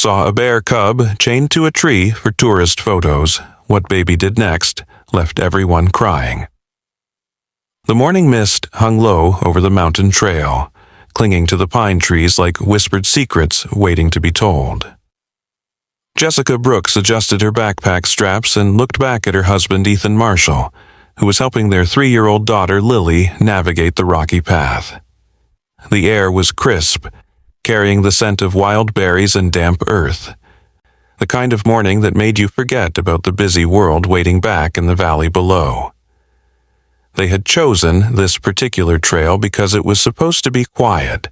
saw a bear cub chained to a tree for tourist photos. What baby did next left everyone crying. The morning mist hung low over the mountain trail, clinging to the pine trees like whispered secrets waiting to be told. Jessica Brooks adjusted her backpack straps and looked back at her husband Ethan Marshall, who was helping their 3-year-old daughter Lily navigate the rocky path. The air was crisp, carrying the scent of wild berries and damp earth, the kind of morning that made you forget about the busy world waiting back in the valley below. They had chosen this particular trail because it was supposed to be quiet,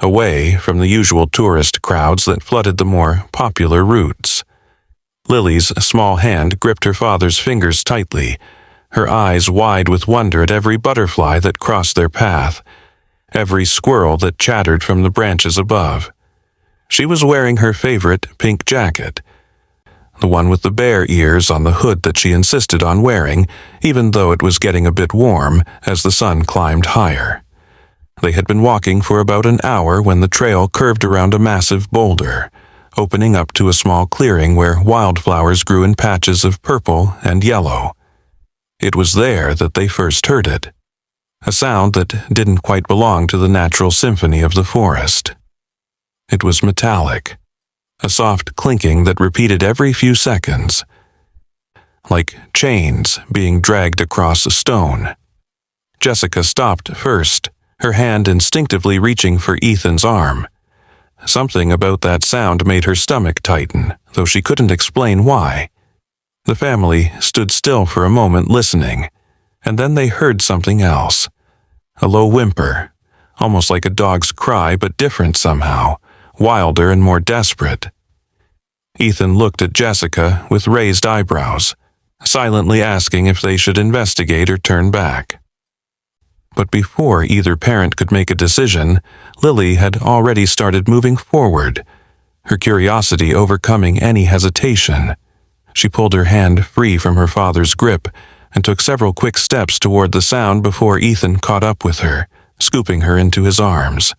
away from the usual tourist crowds that flooded the more popular routes. Lily's small hand gripped her father's fingers tightly, her eyes wide with wonder at every butterfly that crossed their path, every squirrel that chattered from the branches above. She was wearing her favorite pink jacket, the one with the bear ears on the hood that she insisted on wearing, even though it was getting a bit warm as the sun climbed higher. They had been walking for about an hour when the trail curved around a massive boulder, opening up to a small clearing where wildflowers grew in patches of purple and yellow. It was there that they first heard it, a sound that didn't quite belong to the natural symphony of the forest. It was metallic, a soft clinking that repeated every few seconds, like chains being dragged across a stone. Jessica stopped first, her hand instinctively reaching for Ethan's arm. Something about that sound made her stomach tighten, though she couldn't explain why. The family stood still for a moment listening, and then they heard something else. A low whimper, almost like a dog's cry but different somehow, wilder and more desperate. Ethan looked at Jessica with raised eyebrows, silently asking if they should investigate or turn back. But before either parent could make a decision, Lily had already started moving forward, her curiosity overcoming any hesitation. She pulled her hand free from her father's grip and took several quick steps toward the sound before Ethan caught up with her, scooping her into his arms.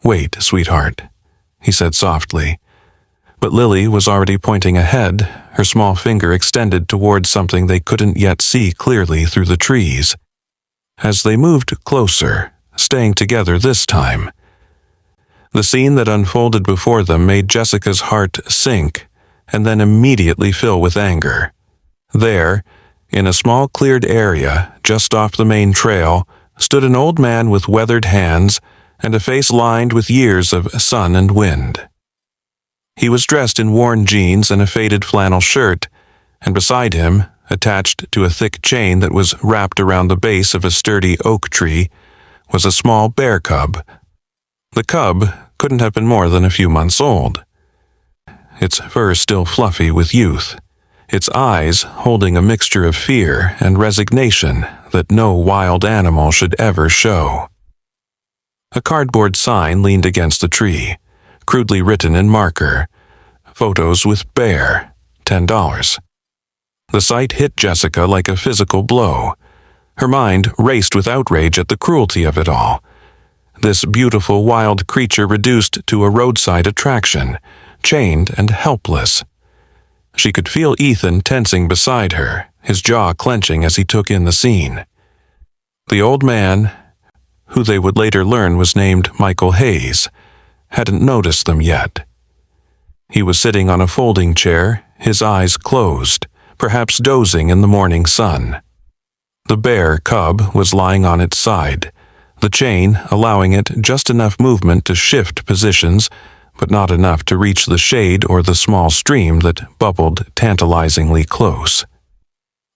"Wait, sweetheart," he said softly. But Lily was already pointing ahead, her small finger extended toward something they couldn't yet see clearly through the trees. As they moved closer, staying together this time, the scene that unfolded before them made Jessica's heart sink and then immediately fill with anger. There, in a small cleared area just off the main trail, stood an old man with weathered hands and a face lined with years of sun and wind. He was dressed in worn jeans and a faded flannel shirt, and beside him, attached to a thick chain that was wrapped around the base of a sturdy oak tree, was a small bear cub. The cub couldn't have been more than a few months old, its fur still fluffy with youth, its eyes holding a mixture of fear and resignation that no wild animal should ever show. A cardboard sign leaned against the tree, crudely written in marker, "Photos with bear, $10. The sight hit Jessica like a physical blow. Her mind raced with outrage at the cruelty of it all. This beautiful wild creature reduced to a roadside attraction, chained and helpless. She could feel Ethan tensing beside her, his jaw clenching as he took in the scene. The old man, who they would later learn was named Michael Hayes, hadn't noticed them yet. He was sitting on a folding chair, his eyes closed, perhaps dozing in the morning sun. The bear cub was lying on its side, the chain allowing it just enough movement to shift positions, but not enough to reach the shade or the small stream that bubbled tantalizingly close.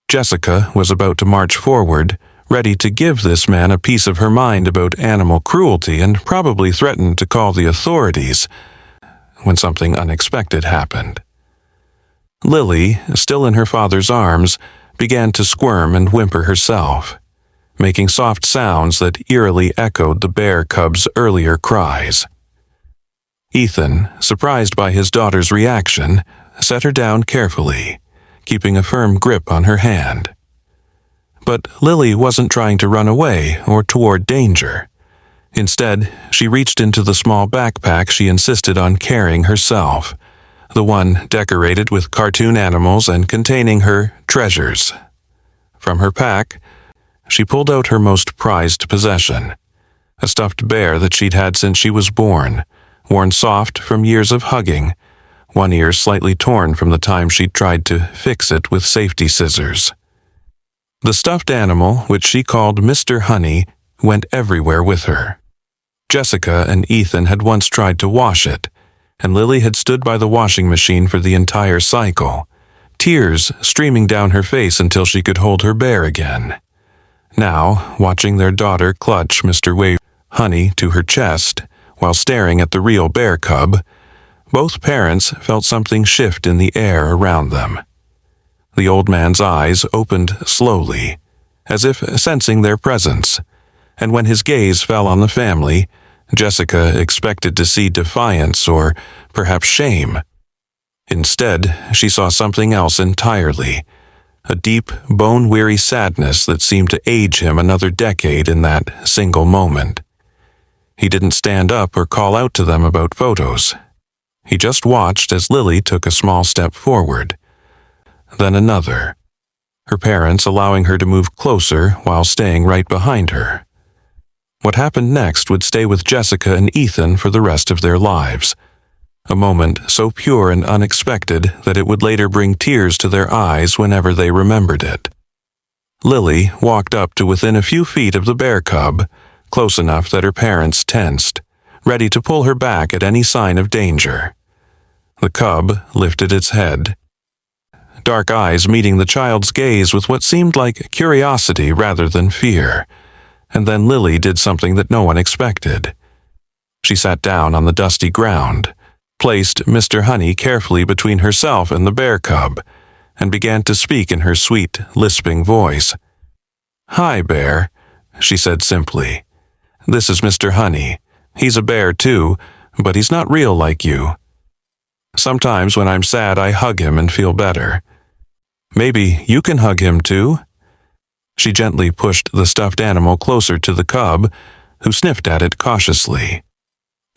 Jessica was about to march forward, ready to give this man a piece of her mind about animal cruelty and probably threaten to call the authorities, when something unexpected happened. Lily, still in her father's arms, began to squirm and whimper herself, making soft sounds that eerily echoed the bear cub's earlier cries. Ethan, surprised by his daughter's reaction, set her down carefully, keeping a firm grip on her hand. But Lily wasn't trying to run away or toward danger. Instead, she reached into the small backpack she insisted on carrying herself, the one decorated with cartoon animals and containing her treasures. From her pack, she pulled out her most prized possession, a stuffed bear that she'd had since she was born, worn soft from years of hugging, one ear slightly torn from the time she'd tried to fix it with safety scissors. The stuffed animal, which she called Mr. Honey, went everywhere with her. Jessica and Ethan had once tried to wash it, and Lily had stood by the washing machine for the entire cycle, tears streaming down her face until she could hold her bear again. Now, watching their daughter clutch Mr. Honey to her chest while staring at the real bear cub, both parents felt something shift in the air around them. The old man's eyes opened slowly, as if sensing their presence, and when his gaze fell on the family, Jessica expected to see defiance or perhaps shame. Instead, she saw something else entirely, a deep, bone-weary sadness that seemed to age him another decade in that single moment. He didn't stand up or call out to them about photos. He just watched as Lily took a small step forward, then another, her parents allowing her to move closer while staying right behind her. What happened next would stay with Jessica and Ethan for the rest of their lives, a moment so pure and unexpected that it would later bring tears to their eyes whenever they remembered it. Lily walked up to within a few feet of the bear cub, close enough that her parents tensed, ready to pull her back at any sign of danger. The cub lifted its head, dark eyes meeting the child's gaze with what seemed like curiosity rather than fear, and then Lily did something that no one expected. She sat down on the dusty ground, placed Mr. Honey carefully between herself and the bear cub, and began to speak in her sweet, lisping voice. "Hi, Bear," she said simply. "This is Mr. Honey. He's a bear too, but he's not real like you. Sometimes when I'm sad, I hug him and feel better. Maybe you can hug him too?" She gently pushed the stuffed animal closer to the cub, who sniffed at it cautiously.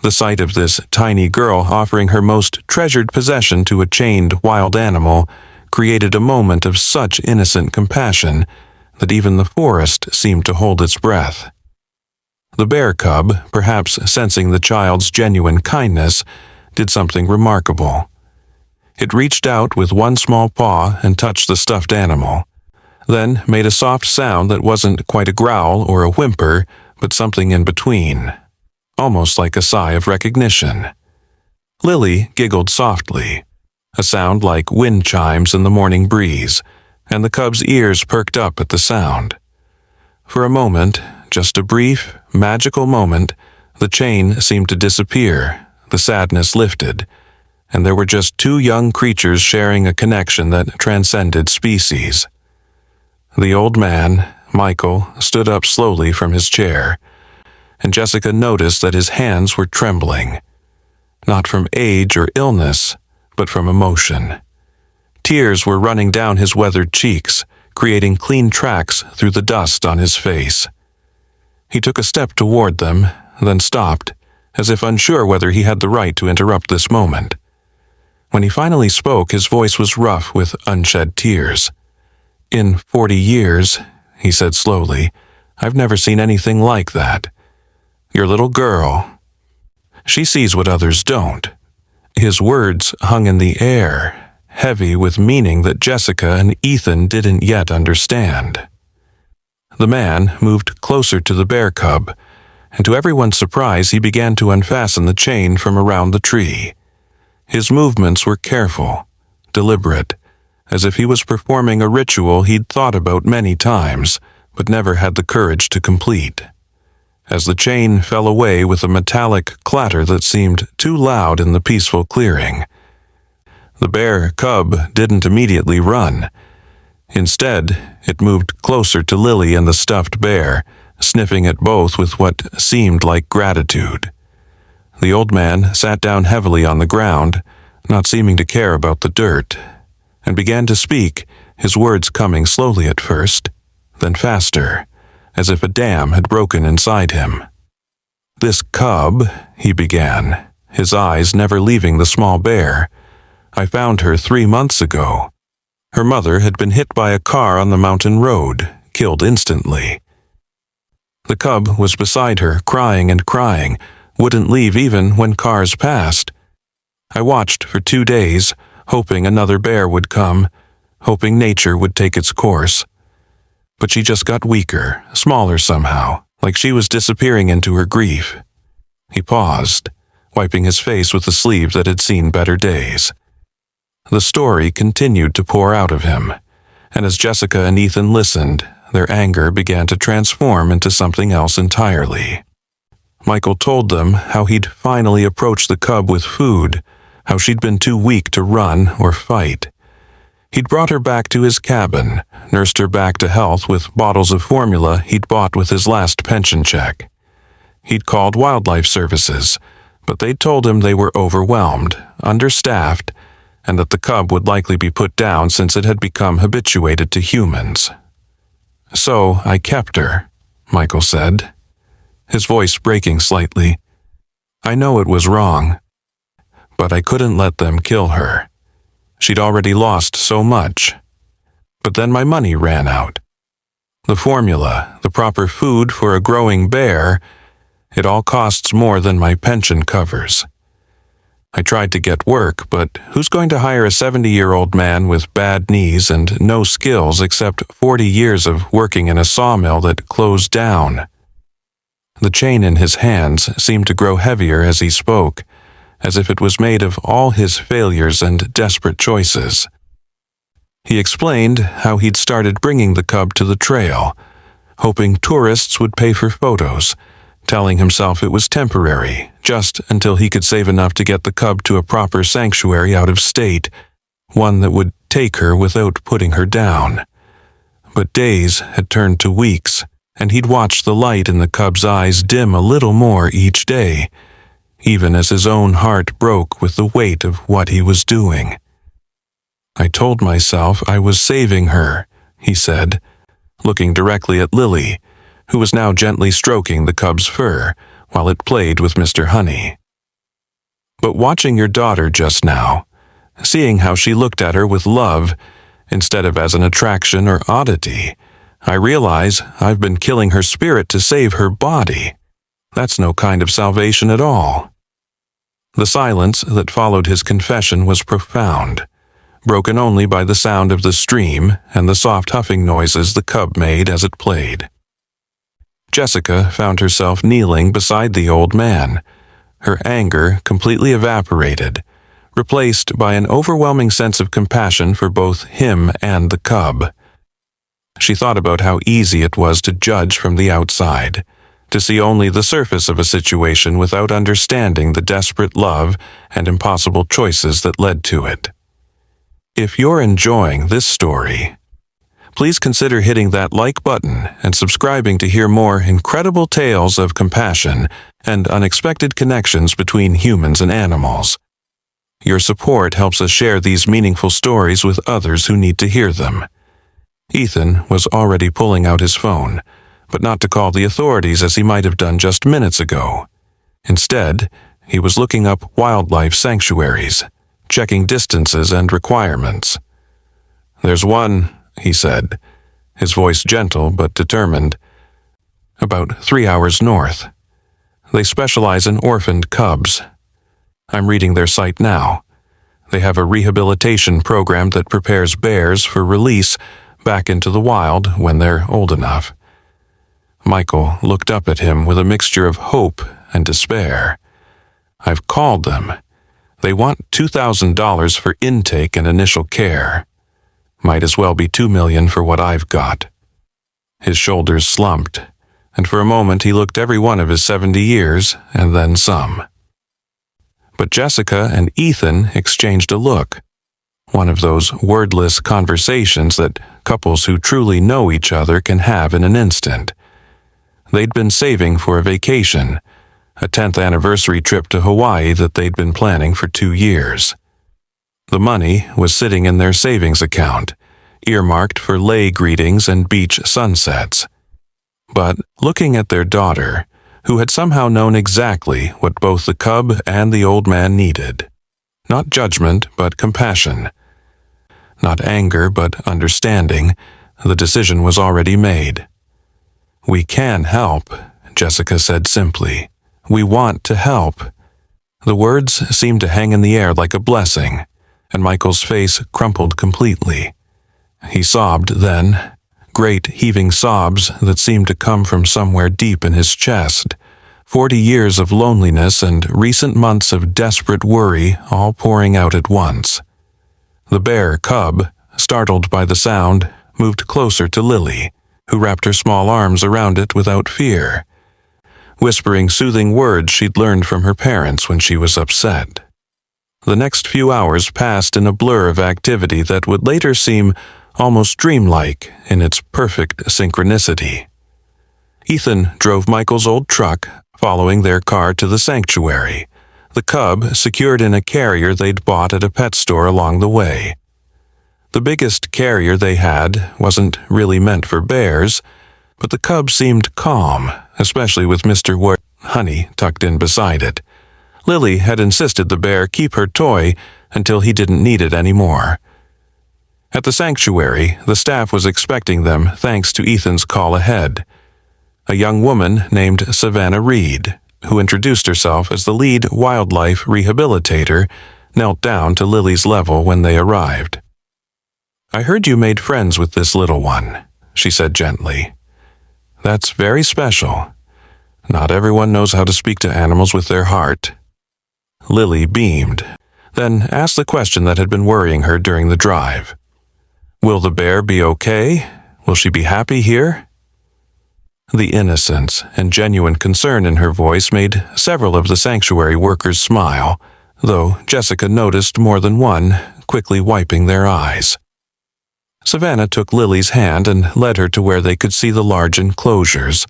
The sight of this tiny girl offering her most treasured possession to a chained wild animal created a moment of such innocent compassion that even the forest seemed to hold its breath. The bear cub, perhaps sensing the child's genuine kindness, did something remarkable. It reached out with one small paw and touched the stuffed animal, then made a soft sound that wasn't quite a growl or a whimper, but something in between, almost like a sigh of recognition. Lily giggled softly, a sound like wind chimes in the morning breeze, and the cub's ears perked up at the sound. For a moment, just a brief, magical moment, the chain seemed to disappear, the sadness lifted, and there were just two young creatures sharing a connection that transcended species. The old man, Michael, stood up slowly from his chair, and Jessica noticed that his hands were trembling, not from age or illness, but from emotion. Tears were running down his weathered cheeks, creating clean tracks through the dust on his face. He took a step toward them, then stopped, as if unsure whether he had the right to interrupt this moment. When he finally spoke, his voice was rough with unshed tears. "In 40 years," he said slowly, "I've never seen anything like that. Your little girl, she sees what others don't." His words hung in the air, heavy with meaning that Jessica and Ethan didn't yet understand. The man moved closer to the bear cub, and to everyone's surprise he began to unfasten the chain from around the tree. His movements were careful, deliberate, as if he was performing a ritual he'd thought about many times, but never had the courage to complete. As the chain fell away with a metallic clatter that seemed too loud in the peaceful clearing, the bear cub didn't immediately run. Instead, it moved closer to Lily and the stuffed bear, sniffing at both with what seemed like gratitude. The old man sat down heavily on the ground, not seeming to care about the dirt, and began to speak, his words coming slowly at first, then faster, as if a dam had broken inside him. "This cub," he began, his eyes never leaving the small bear, I found her 3 months ago. Her mother had been hit by a car on the mountain road, killed instantly. The cub was beside her, crying and crying, wouldn't leave even when cars passed. I watched for 2 days, hoping another bear would come, hoping nature would take its course. But she just got weaker, smaller somehow, like she was disappearing into her grief. He paused, wiping his face with the sleeve that had seen better days. The story continued to pour out of him, and as Jessica and Ethan listened, their anger began to transform into something else entirely. Michael told them how he'd finally approached the cub with food, how she'd been too weak to run or fight. He'd brought her back to his cabin, nursed her back to health with bottles of formula he'd bought with his last pension check. He'd called wildlife services, but they'd told him they were overwhelmed, understaffed, and that the cub would likely be put down since it had become habituated to humans. "So I kept her," Michael said, his voice breaking slightly. "I know it was wrong, but I couldn't let them kill her. She'd already lost so much. But then my money ran out. The formula, the proper food for a growing bear, it all costs more than my pension covers. I tried to get work, but who's going to hire a 70-year-old man with bad knees and no skills except 40 years of working in a sawmill that closed down?" The chain in his hands seemed to grow heavier as he spoke, as if it was made of all his failures and desperate choices. He explained how he'd started bringing the cub to the trail, hoping tourists would pay for photos, telling himself it was temporary, just until he could save enough to get the cub to a proper sanctuary out of state, one that would take her without putting her down. But days had turned to weeks, and he'd watched the light in the cub's eyes dim a little more each day, even as his own heart broke with the weight of what he was doing. "I told myself I was saving her," he said, looking directly at Lily, who was now gently stroking the cub's fur while it played with Mr. Honey. "But watching your daughter just now, seeing how she looked at her with love instead of as an attraction or oddity, I realize I've been killing her spirit to save her body. That's no kind of salvation at all." The silence that followed his confession was profound, broken only by the sound of the stream and the soft huffing noises the cub made as it played. Jessica found herself kneeling beside the old man, her anger completely evaporated, replaced by an overwhelming sense of compassion for both him and the cub. She thought about how easy it was to judge from the outside, to see only the surface of a situation without understanding the desperate love and impossible choices that led to it. If you're enjoying this story, please consider hitting that like button and subscribing to hear more incredible tales of compassion and unexpected connections between humans and animals. Your support helps us share these meaningful stories with others who need to hear them. Ethan was already pulling out his phone, but not to call the authorities as he might have done just minutes ago. Instead, he was looking up wildlife sanctuaries, checking distances and requirements. "There's one," he said, his voice gentle but determined, "about 3 hours north. They specialize in orphaned cubs. I'm reading their site now. They have a rehabilitation program that prepares bears for release back into the wild when they're old enough." Michael looked up at him with a mixture of hope and despair. "I've called them. They want $2,000 for intake and initial care. Might as well be $2 million for what I've got." His shoulders slumped, and for a moment he looked every one of his 70 years and then some. But Jessica and Ethan exchanged a look, one of those wordless conversations that couples who truly know each other can have in an instant. They'd been saving for a vacation, a 10th anniversary trip to Hawaii that they'd been planning for 2 years. The money was sitting in their savings account, earmarked for lay greetings and beach sunsets. But looking at their daughter, who had somehow known exactly what both the cub and the old man needed, Not judgment, but compassion. Not anger, but understanding. The decision was already made. "We can help," Jessica said simply. "We want to help." The words seemed to hang in the air like a blessing, and Michael's face crumpled completely. He sobbed then, great heaving sobs that seemed to come from somewhere deep in his chest. 40 years of loneliness and recent months of desperate worry all pouring out at once. The bear cub, startled by the sound, moved closer to Lily, who wrapped her small arms around it without fear, whispering soothing words she'd learned from her parents when she was upset. The next few hours passed in a blur of activity that would later seem almost dreamlike in its perfect synchronicity. Ethan drove Michael's old truck, following their car to the sanctuary, the cub secured in a carrier they'd bought at a pet store along the way. The biggest carrier they had wasn't really meant for bears, but the cub seemed calm, especially with Mr. Honey tucked in beside it. Lily had insisted the bear keep her toy until he didn't need it anymore. At the sanctuary, the staff was expecting them thanks to Ethan's call ahead. A young woman named Savannah Reed, who introduced herself as the lead wildlife rehabilitator, knelt down to Lily's level when they arrived. "I heard you made friends with this little one," she said gently. "That's very special. Not everyone knows how to speak to animals with their heart." Lily beamed, then asked the question that had been worrying her during the drive. "Will the bear be okay? Will she be happy here?" The innocence and genuine concern in her voice made several of the sanctuary workers smile, though Jessica noticed more than one, quickly wiping their eyes. Savannah took Lily's hand and led her to where they could see the large enclosures,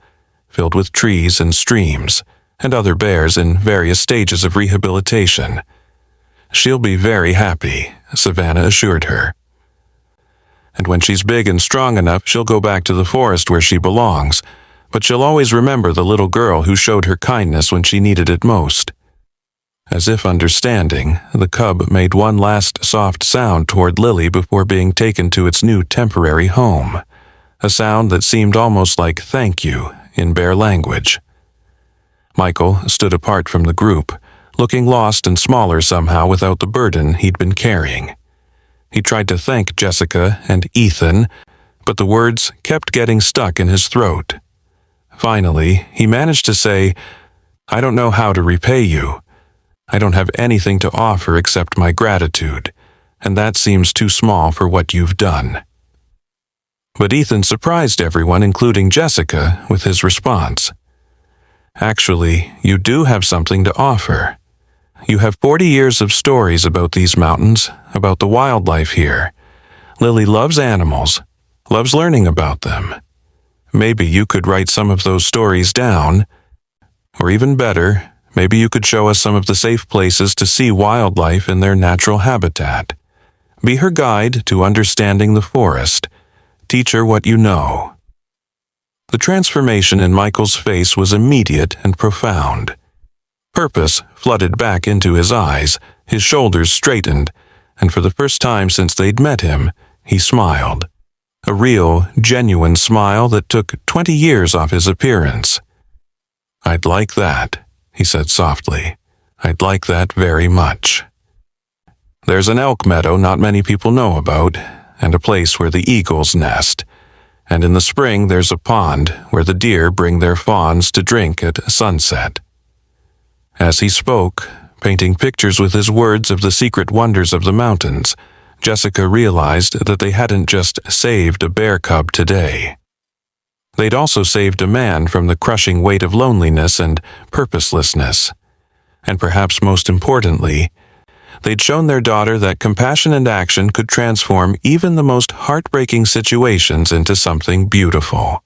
filled with trees and streams, and other bears in various stages of rehabilitation. "She'll be very happy," Savannah assured her. "And when she's big and strong enough, she'll go back to the forest where she belongs, but she'll always remember the little girl who showed her kindness when she needed it most." As if understanding, the cub made one last soft sound toward Lily before being taken to its new temporary home, a sound that seemed almost like "thank you" in bear language. Michael stood apart from the group, looking lost and smaller somehow without the burden he'd been carrying. He tried to thank Jessica and Ethan, but the words kept getting stuck in his throat. Finally, he managed to say, "I don't know how to repay you. I don't have anything to offer except my gratitude, and that seems too small for what you've done." But Ethan surprised everyone, including Jessica, with his response. "Actually, you do have something to offer. You have 40 years of stories about these mountains, about the wildlife here. Lily loves animals, loves learning about them. Maybe you could write some of those stories down, or even better, maybe you could show us some of the safe places to see wildlife in their natural habitat. Be her guide to understanding the forest. Teach her what you know." The transformation in Michael's face was immediate and profound. Purpose flooded back into his eyes, his shoulders straightened, and for the first time since they'd met him, he smiled. A real, genuine smile that took 20 years off his appearance. "I'd like that," he said softly. "I'd like that very much. There's an elk meadow not many people know about, and a place where the eagles nest. And in the spring there's a pond where the deer bring their fawns to drink at sunset." As he spoke, painting pictures with his words of the secret wonders of the mountains, Jessica realized that they hadn't just saved a bear cub today. They'd also saved a man from the crushing weight of loneliness and purposelessness. And perhaps most importantly, they'd shown their daughter that compassion and action could transform even the most heartbreaking situations into something beautiful.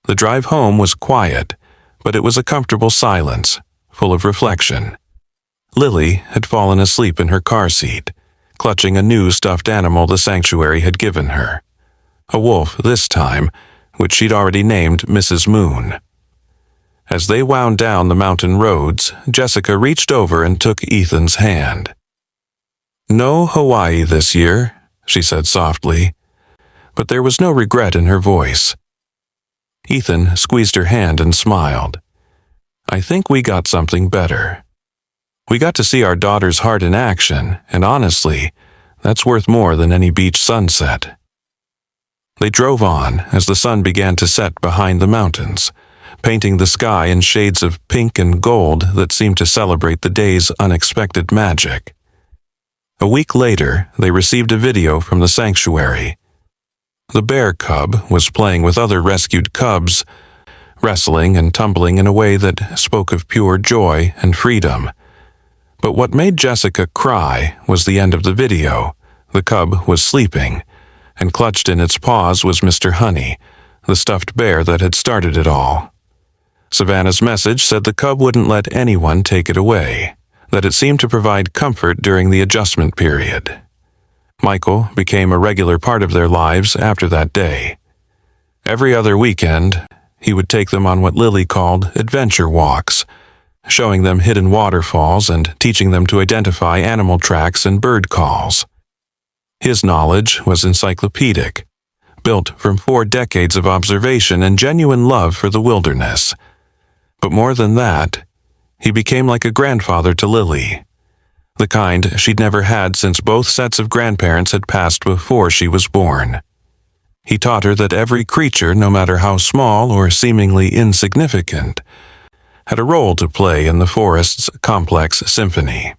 The drive home was quiet, but it was a comfortable silence, full of reflection. Lily had fallen asleep in her car seat, clutching a new stuffed animal the sanctuary had given her. A wolf this time, which she'd already named Mrs. Moon. As they wound down the mountain roads, Jessica reached over and took Ethan's hand. "No Hawaii this year," she said softly, but there was no regret in her voice. Ethan squeezed her hand and smiled. "I think we got something better. We got to see our daughter's heart in action, and honestly, that's worth more than any beach sunset." They drove on as the sun began to set behind the mountains, painting the sky in shades of pink and gold that seemed to celebrate the day's unexpected magic. A week later, they received a video from the sanctuary. The bear cub was playing with other rescued cubs, wrestling and tumbling in a way that spoke of pure joy and freedom. But what made Jessica cry was the end of the video. The cub was sleeping, and clutched in its paws was Mr. Honey, the stuffed bear that had started it all. Savannah's message said the cub wouldn't let anyone take it away, that it seemed to provide comfort during the adjustment period. Michael became a regular part of their lives after that day. Every other weekend, he would take them on what Lily called adventure walks, showing them hidden waterfalls and teaching them to identify animal tracks and bird calls. His knowledge was encyclopedic, built from 4 decades of observation and genuine love for the wilderness. But more than that, he became like a grandfather to Lily, the kind she'd never had since both sets of grandparents had passed before she was born. He taught her that every creature, no matter how small or seemingly insignificant, had a role to play in the forest's complex symphony.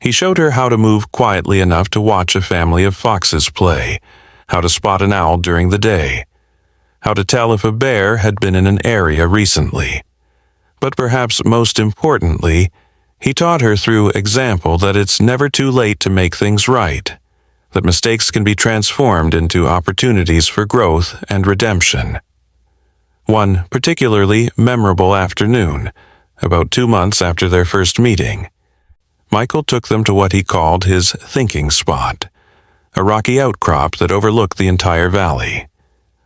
He showed her how to move quietly enough to watch a family of foxes play, how to spot an owl during the day, how to tell if a bear had been in an area recently. But perhaps most importantly, he taught her through example that it's never too late to make things right, that mistakes can be transformed into opportunities for growth and redemption. One particularly memorable afternoon, about 2 months after their first meeting, Michael took them to what he called his thinking spot, a rocky outcrop that overlooked the entire valley.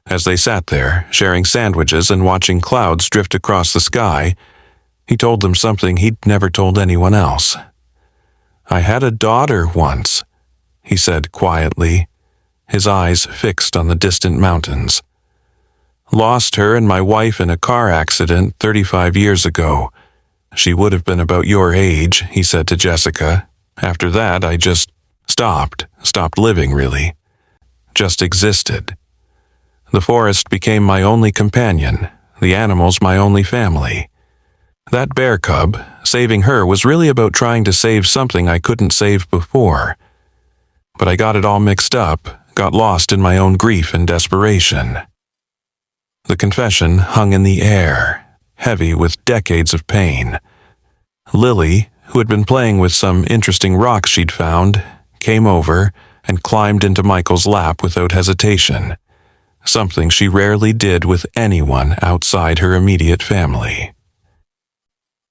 As they sat there, sharing sandwiches and watching clouds drift across the sky, he told them something he'd never told anyone else. "I had a daughter once," he said quietly, his eyes fixed on the distant mountains. "Lost her and my wife in a car accident 35 years ago. She would have been about your age," he said to Jessica. "After that, I just stopped living, really. Just existed. The forest became my only companion, the animals my only family. That bear cub, saving her was really about trying to save something I couldn't save before. But I got it all mixed up, got lost in my own grief and desperation." The confession hung in the air, heavy with decades of pain. Lily, who had been playing with some interesting rocks she'd found, came over and climbed into Michael's lap without hesitation, something she rarely did with anyone outside her immediate family.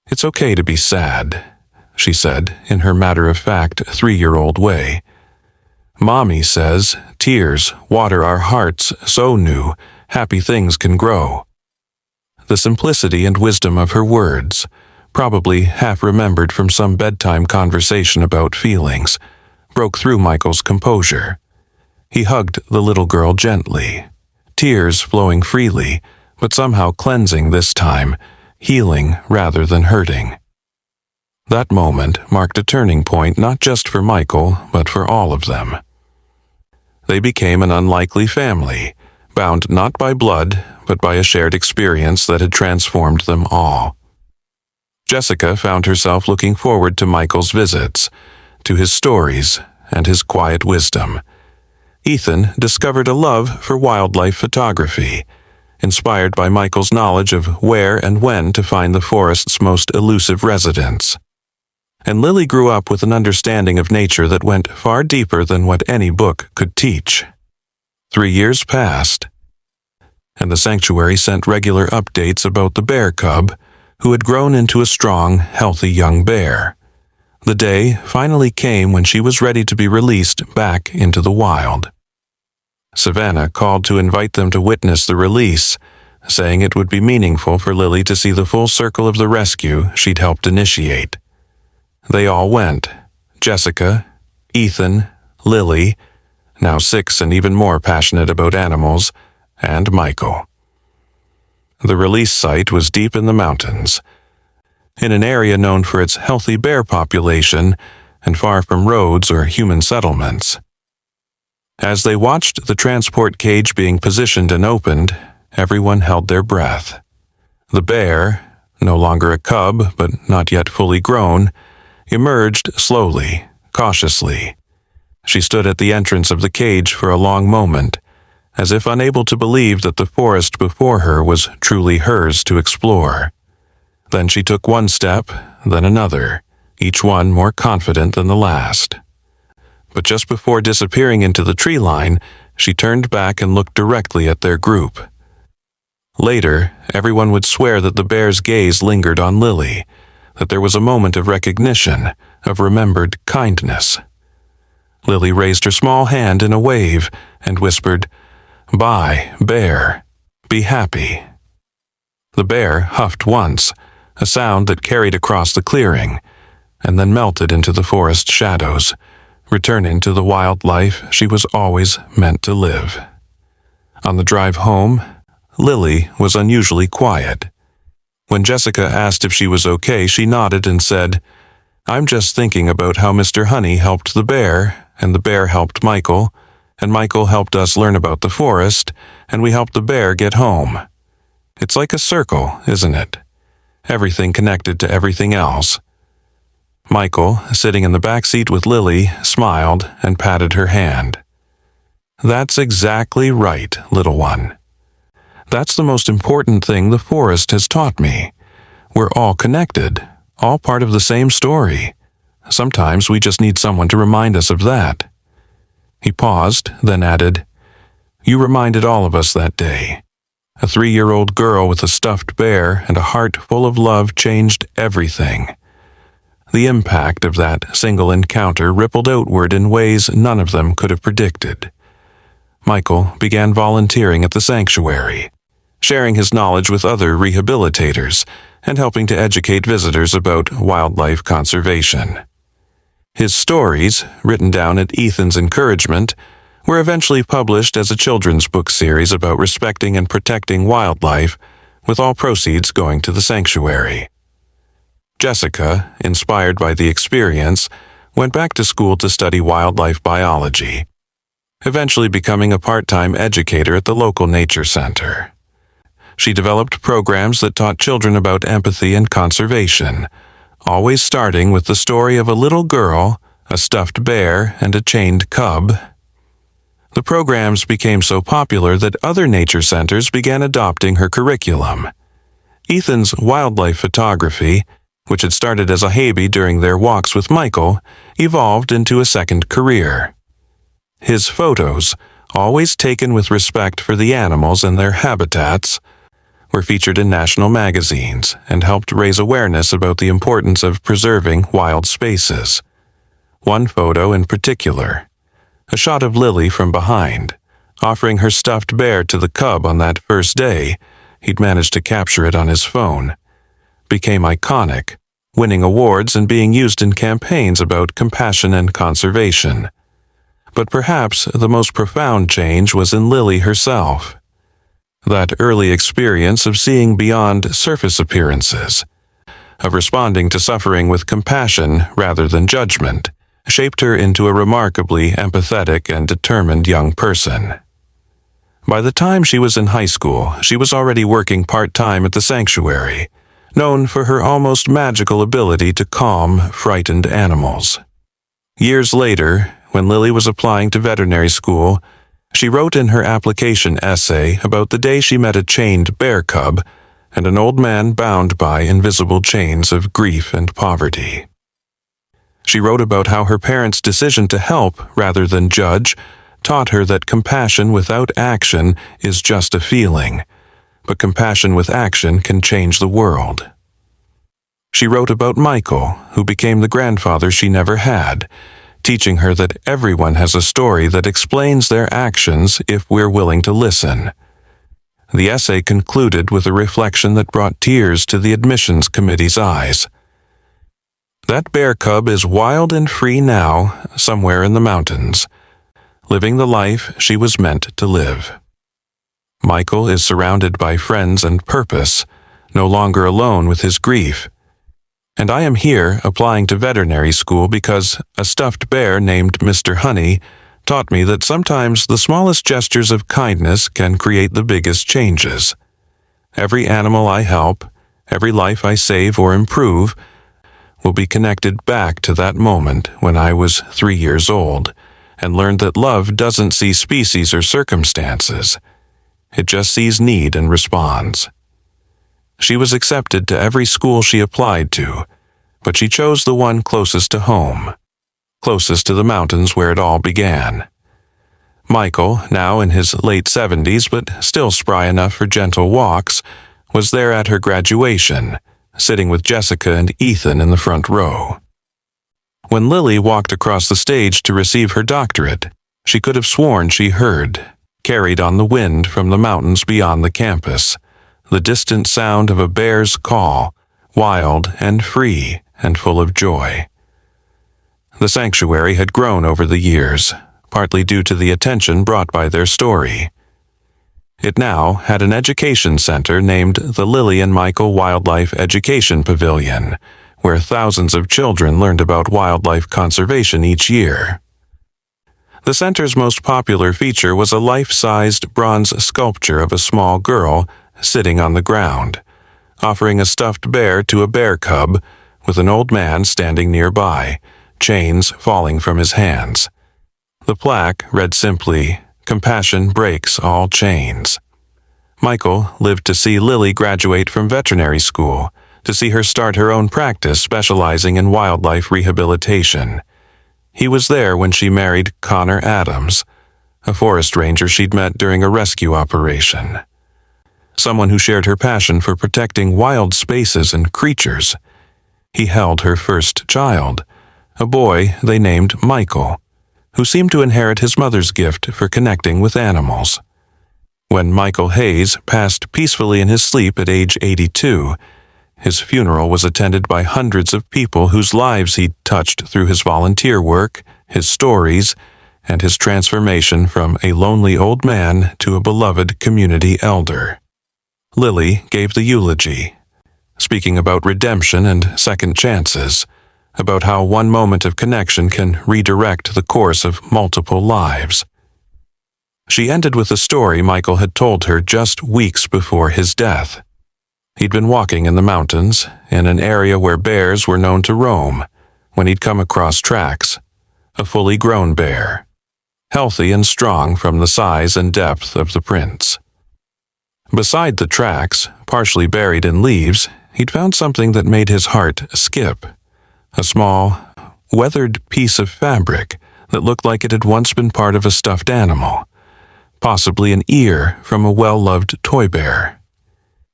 "It's okay to be sad," she said in her matter-of-fact 3-year-old way. "Mommy says tears water our hearts so new, happy things can grow." The simplicity and wisdom of her words, probably half-remembered from some bedtime conversation about feelings, broke through Michael's composure. He hugged the little girl gently, tears flowing freely, but somehow cleansing this time, healing rather than hurting. That moment marked a turning point not just for Michael, but for all of them. They became an unlikely family, bound not by blood, but by a shared experience that had transformed them all. Jessica found herself looking forward to Michael's visits, to his stories and his quiet wisdom. Ethan discovered a love for wildlife photography, inspired by Michael's knowledge of where and when to find the forest's most elusive residents. And Lily grew up with an understanding of nature that went far deeper than what any book could teach. 3 years passed, and the sanctuary sent regular updates about the bear cub, who had grown into a strong, healthy young bear. The day finally came when she was ready to be released back into the wild. Savannah called to invite them to witness the release, saying it would be meaningful for Lily to see the full circle of the rescue she'd helped initiate. They all went: Jessica, Ethan, Lily, now 6 and even more passionate about animals, and Michael. The release site was deep in the mountains, in an area known for its healthy bear population and far from roads or human settlements. As they watched the transport cage being positioned and opened, everyone held their breath. The bear, no longer a cub but not yet fully grown, emerged slowly, cautiously. She stood at the entrance of the cage for a long moment, as if unable to believe that the forest before her was truly hers to explore. Then she took one step, then another, each one more confident than the last. But just before disappearing into the tree line, she turned back and looked directly at their group. Later, everyone would swear that the bear's gaze lingered on Lily, that there was a moment of recognition, of remembered kindness. Lily raised her small hand in a wave and whispered, "Bye, bear. Be happy." The bear huffed once, a sound that carried across the clearing, and then melted into the forest shadows, returning to the wild life she was always meant to live. On the drive home, Lily was unusually quiet. When Jessica asked if she was okay, she nodded and said, "I'm just thinking about how Mr. Honey helped the bear, and the bear helped Michael, and Michael helped us learn about the forest, and we helped the bear get home. It's like a circle, isn't it? Everything connected to everything else." Michael, sitting in the back seat with Lily, smiled and patted her hand. "That's exactly right, little one. That's the most important thing the forest has taught me. We're all connected, all part of the same story. Sometimes we just need someone to remind us of that." He paused, then added, "You reminded all of us that day. A 3-year-old girl with a stuffed bear and a heart full of love changed everything." The impact of that single encounter rippled outward in ways none of them could have predicted. Michael began volunteering at the sanctuary, sharing his knowledge with other rehabilitators and helping to educate visitors about wildlife conservation. His stories, written down at Ethan's encouragement, were eventually published as a children's book series about respecting and protecting wildlife, with all proceeds going to the sanctuary. Jessica, inspired by the experience, went back to school to study wildlife biology, eventually becoming a part-time educator at the local nature center. She developed programs that taught children about empathy and conservation, always starting with the story of a little girl, a stuffed bear, and a chained cub. The programs became so popular that other nature centers began adopting her curriculum. Ethan's wildlife photography, which had started as a hobby during their walks with Michael, evolved into a second career. His photos, always taken with respect for the animals and their habitats, were featured in national magazines and helped raise awareness about the importance of preserving wild spaces. One photo in particular, a shot of Lily from behind, offering her stuffed bear to the cub on that first day, he'd managed to capture it on his phone, became iconic, winning awards and being used in campaigns about compassion and conservation. But perhaps the most profound change was in Lily herself. That early experience of seeing beyond surface appearances, of responding to suffering with compassion rather than judgment, shaped her into a remarkably empathetic and determined young person. By the time she was in high school, she was already working part-time at the sanctuary, known for her almost magical ability to calm frightened animals. Years later, when Lily was applying to veterinary school, she wrote in her application essay about the day she met a chained bear cub and an old man bound by invisible chains of grief and poverty. She wrote about how her parents' decision to help rather than judge taught her that compassion without action is just a feeling, but compassion with action can change the world. She wrote about Michael, who became the grandfather she never had, teaching her that everyone has a story that explains their actions if we're willing to listen. The essay concluded with a reflection that brought tears to the admissions committee's eyes. That bear cub is wild and free now, somewhere in the mountains, living the life she was meant to live. Michael is surrounded by friends and purpose, no longer alone with his grief. And I am here applying to veterinary school because a stuffed bear named Mr. Honey taught me that sometimes the smallest gestures of kindness can create the biggest changes. Every animal I help, every life I save or improve, will be connected back to that moment when I was 3 years old and learned that love doesn't see species or circumstances. It just sees need and responds. She was accepted to every school she applied to, but she chose the one closest to home, closest to the mountains where it all began. Michael, now in his late 70s but still spry enough for gentle walks, was there at her graduation, sitting with Jessica and Ethan in the front row. When Lily walked across the stage to receive her doctorate, she could have sworn she heard, carried on the wind from the mountains beyond the campus, the distant sound of a bear's call, wild and free and full of joy. The sanctuary had grown over the years, partly due to the attention brought by their story. It now had an education center named the Lily and Michael Wildlife Education Pavilion, where thousands of children learned about wildlife conservation each year. The center's most popular feature was a life-sized bronze sculpture of a small girl sitting on the ground, offering a stuffed bear to a bear cub, with an old man standing nearby, chains falling from his hands. The plaque read simply, "Compassion breaks all chains." Michael lived to see Lily graduate from veterinary school, to see her start her own practice specializing in wildlife rehabilitation. He was there when she married Connor Adams, a forest ranger she'd met during a rescue operation. Someone who shared her passion for protecting wild spaces and creatures. He held her first child, a boy they named Michael, who seemed to inherit his mother's gift for connecting with animals. When Michael Hayes passed peacefully in his sleep at age 82, his funeral was attended by hundreds of people whose lives he'd touched through his volunteer work, his stories, and his transformation from a lonely old man to a beloved community elder. Lily gave the eulogy, speaking about redemption and second chances, about how one moment of connection can redirect the course of multiple lives. She ended with a story Michael had told her just weeks before his death. He'd been walking in the mountains, in an area where bears were known to roam, when he'd come across tracks, a fully grown bear, healthy and strong from the size and depth of the prints. Beside the tracks, partially buried in leaves, he'd found something that made his heart skip. A small, weathered piece of fabric that looked like it had once been part of a stuffed animal, possibly an ear from a well-loved toy bear.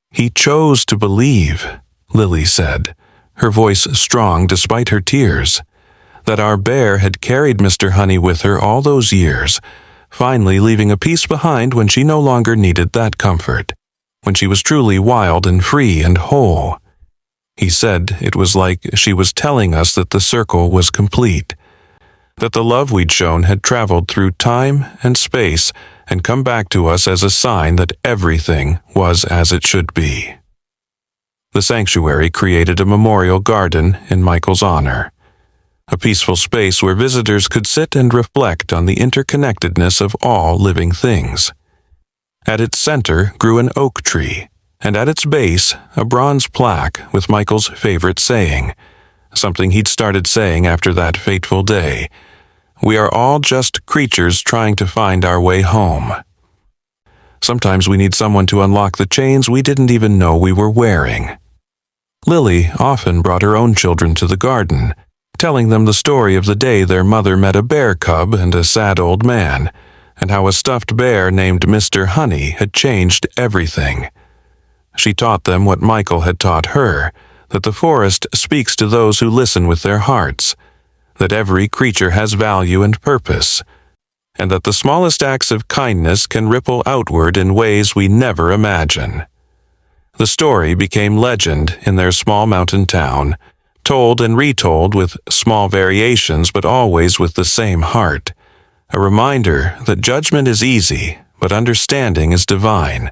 "He chose to believe," Lily said, her voice strong despite her tears, "that our bear had carried Mr. Honey with her all those years, finally leaving a piece behind when she no longer needed that comfort, when she was truly wild and free and whole. He said it was like she was telling us that the circle was complete, that the love we'd shown had traveled through time and space and come back to us as a sign that everything was as it should be." The sanctuary created a memorial garden in Michael's honor, a peaceful space where visitors could sit and reflect on the interconnectedness of all living things. At its center grew an oak tree, and at its base a bronze plaque with Michael's favorite saying, something he'd started saying after that fateful day: "We are all just creatures trying to find our way home." Sometimes we need someone to unlock the chains we didn't even know we were wearing. Lily often brought her own children to the garden, telling them the story of the day their mother met a bear cub and a sad old man, and how a stuffed bear named Mr. Honey had changed everything. She taught them what Michael had taught her, that the forest speaks to those who listen with their hearts, that every creature has value and purpose, and that the smallest acts of kindness can ripple outward in ways we never imagine. The story became legend in their small mountain town, told and retold with small variations but always with the same heart. A reminder that judgment is easy, but understanding is divine,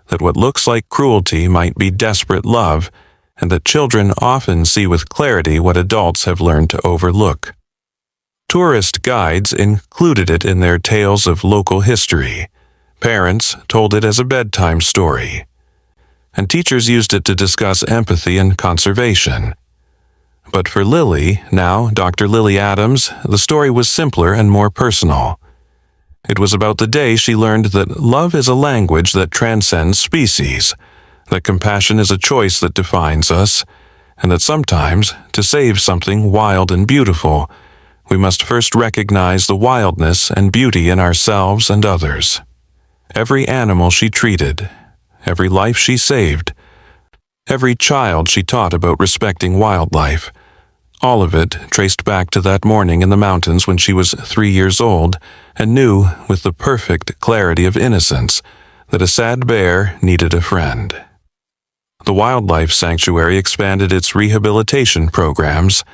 that what looks like cruelty might be desperate love, and that children often see with clarity what adults have learned to overlook. Tourist guides included it in their tales of local history. Parents told it as a bedtime story, and teachers used it to discuss empathy and conservation. But for Lily, now Dr. Lily Adams, the story was simpler and more personal. It was about the day she learned that love is a language that transcends species, that compassion is a choice that defines us, and that sometimes, to save something wild and beautiful, we must first recognize the wildness and beauty in ourselves and others. Every animal she treated, every life she saved, every child she taught about respecting wildlife, all of it traced back to that morning in the mountains when she was 3 years old and knew, with the perfect clarity of innocence, that a sad bear needed a friend. The Wildlife Sanctuary expanded its rehabilitation programs,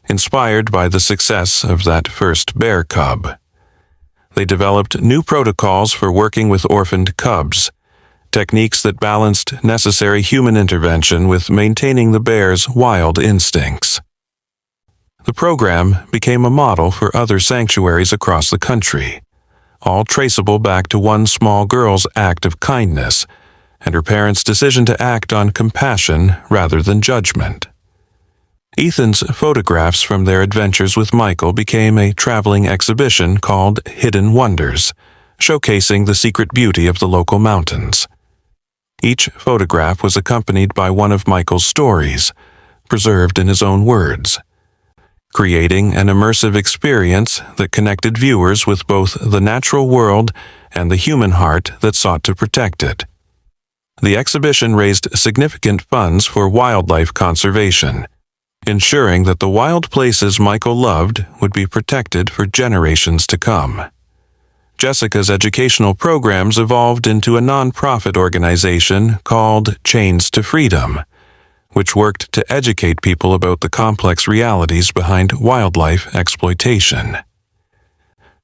inspired by the success of that first bear cub. They developed new protocols for working with orphaned cubs, techniques that balanced necessary human intervention with maintaining the bear's wild instincts. The program became a model for other sanctuaries across the country, all traceable back to one small girl's act of kindness and her parents' decision to act on compassion rather than judgment. Ethan's photographs from their adventures with Michael became a traveling exhibition called Hidden Wonders, showcasing the secret beauty of the local mountains. Each photograph was accompanied by one of Michael's stories, preserved in his own words, creating an immersive experience that connected viewers with both the natural world and the human heart that sought to protect it. The exhibition raised significant funds for wildlife conservation, ensuring that the wild places Michael loved would be protected for generations to come. Jessica's educational programs evolved into a nonprofit organization called Chains to Freedom, which worked to educate people about the complex realities behind wildlife exploitation.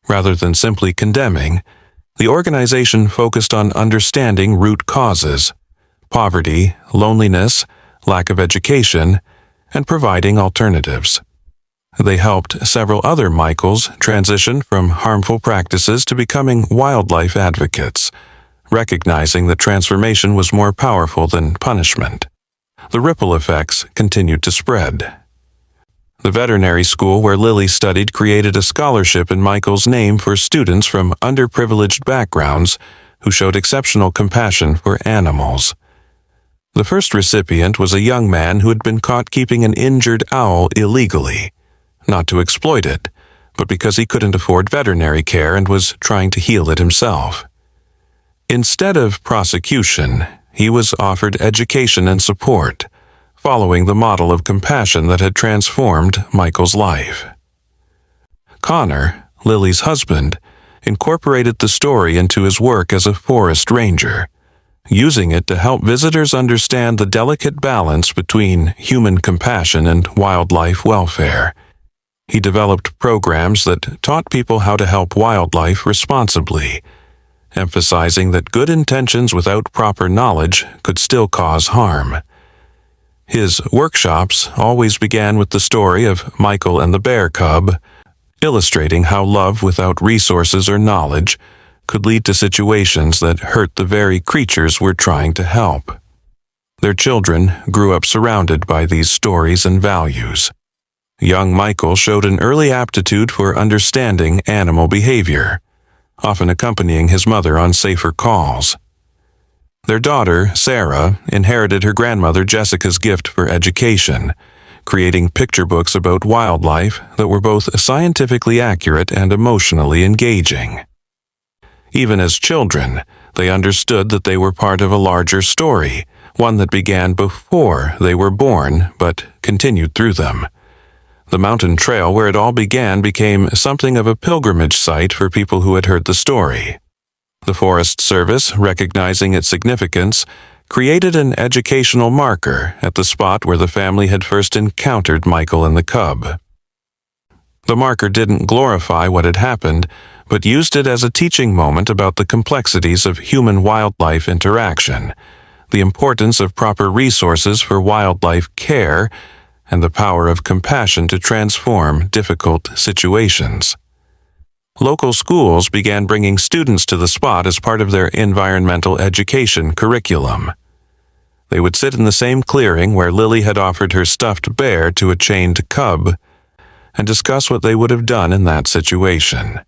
Rather than simply condemning, the organization focused on understanding root causes: poverty, loneliness, lack of education, and providing alternatives. They helped several other Michaels transition from harmful practices to becoming wildlife advocates, recognizing that transformation was more powerful than punishment. The ripple effects continued to spread. The veterinary school where Lily studied created a scholarship in Michael's name for students from underprivileged backgrounds who showed exceptional compassion for animals. The first recipient was a young man who had been caught keeping an injured owl illegally, not to exploit it, but because he couldn't afford veterinary care and was trying to heal it himself. Instead of prosecution, he was offered education and support, following the model of compassion that had transformed Michael's life. Connor, Lily's husband, incorporated the story into his work as a forest ranger, using it to help visitors understand the delicate balance between human compassion and wildlife welfare. He developed programs that taught people how to help wildlife responsibly, emphasizing that good intentions without proper knowledge could still cause harm. His workshops always began with the story of Michael and the bear cub, illustrating how love without resources or knowledge could lead to situations that hurt the very creatures we're trying to help. Their children grew up surrounded by these stories and values. Young Michael showed an early aptitude for understanding animal behavior, often accompanying his mother on safer calls. Their daughter, Sarah, inherited her grandmother Jessica's gift for education, creating picture books about wildlife that were both scientifically accurate and emotionally engaging. Even as children, they understood that they were part of a larger story, one that began before they were born but continued through them. The mountain trail where it all began became something of a pilgrimage site for people who had heard the story. The Forest Service, recognizing its significance, created an educational marker at the spot where the family had first encountered Michael and the cub. The marker didn't glorify what had happened, but used it as a teaching moment about the complexities of human-wildlife interaction, the importance of proper resources for wildlife care, and the power of compassion to transform difficult situations. Local schools began bringing students to the spot as part of their environmental education curriculum. They would sit in the same clearing where Lily had offered her stuffed bear to a chained cub and discuss what they would have done in that situation.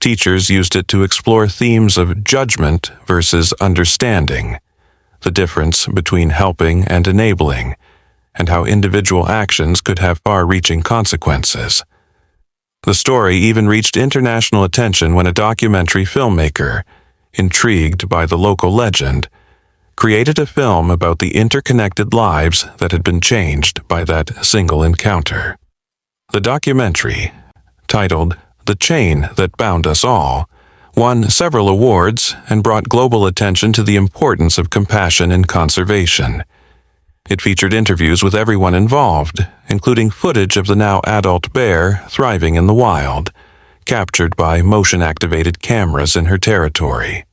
Teachers used it to explore themes of judgment versus understanding, the difference between helping and enabling, and how individual actions could have far-reaching consequences. The story even reached international attention when a documentary filmmaker, intrigued by the local legend, created a film about the interconnected lives that had been changed by that single encounter. The documentary, titled The Chain That Bound Us All, won several awards and brought global attention to the importance of compassion in conservation. It featured interviews with everyone involved, including footage of the now adult bear thriving in the wild, captured by motion-activated cameras in her territory.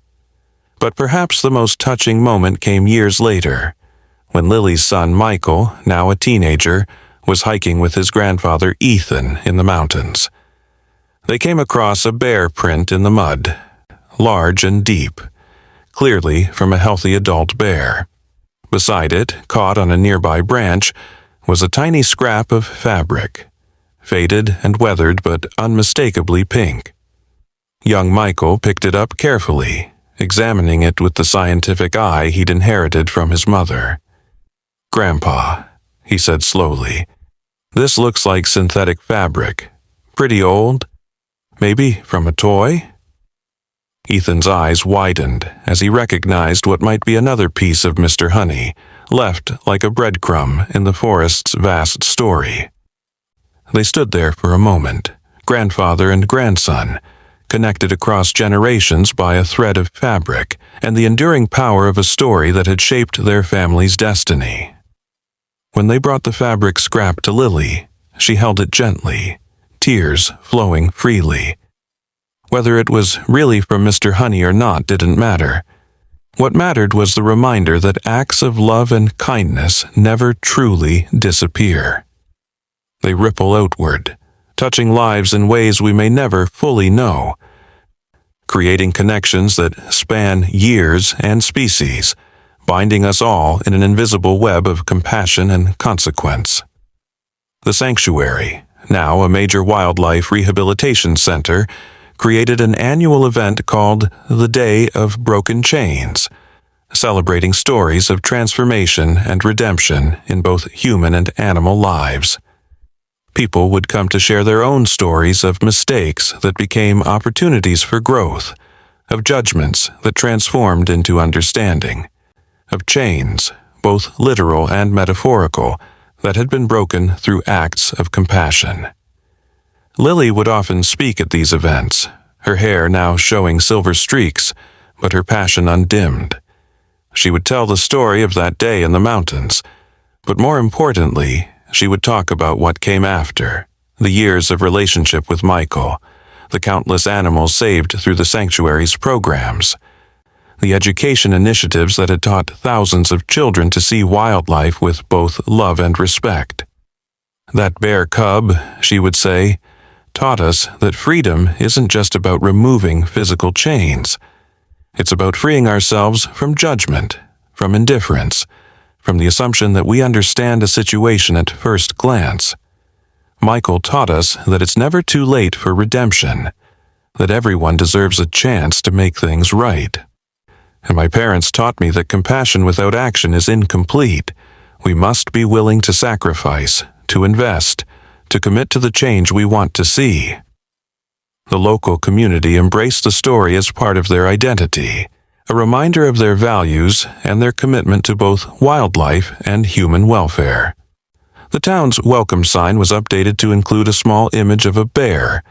But perhaps the most touching moment came years later, when Lily's son Michael, now a teenager, was hiking with his grandfather Ethan in the mountains. They came across a bear print in the mud, large and deep, clearly from a healthy adult bear. Beside it, caught on a nearby branch, was a tiny scrap of fabric, faded and weathered but unmistakably pink. Young Michael picked it up carefully, examining it with the scientific eye he'd inherited from his mother. "Grandpa," he said slowly, "this looks like synthetic fabric. Pretty old? Maybe from a toy?" Ethan's eyes widened as he recognized what might be another piece of Mr. Honey, left like a breadcrumb in the forest's vast story. They stood there for a moment, grandfather and grandson, connected across generations by a thread of fabric and the enduring power of a story that had shaped their family's destiny. When they brought the fabric scrap to Lily, she held it gently, tears flowing freely. Whether it was really from Mr. Honey or not didn't matter. What mattered was the reminder that acts of love and kindness never truly disappear. They ripple outward, touching lives in ways we may never fully know, creating connections that span years and species, binding us all in an invisible web of compassion and consequence. The sanctuary, now a major wildlife rehabilitation center, created an annual event called the Day of Broken Chains, celebrating stories of transformation and redemption in both human and animal lives. People would come to share their own stories of mistakes that became opportunities for growth, of judgments that transformed into understanding, of chains, both literal and metaphorical, that had been broken through acts of compassion. Lily would often speak at these events, her hair now showing silver streaks, but her passion undimmed. She would tell the story of that day in the mountains, but more importantly, she would talk about what came after, the years of relationship with Michael, the countless animals saved through the sanctuary's programs, the education initiatives that had taught thousands of children to see wildlife with both love and respect. That bear cub, she would say, taught us that freedom isn't just about removing physical chains. It's about freeing ourselves from judgment, from indifference, from the assumption that we understand a situation at first glance. Michael taught us that it's never too late for redemption, that everyone deserves a chance to make things right. And my parents taught me that compassion without action is incomplete. We must be willing to sacrifice, to invest, to commit to the change we want to see. The local community embraced the story as part of their identity, a reminder of their values and their commitment to both wildlife and human welfare. The town's welcome sign was updated to include a small image of a bear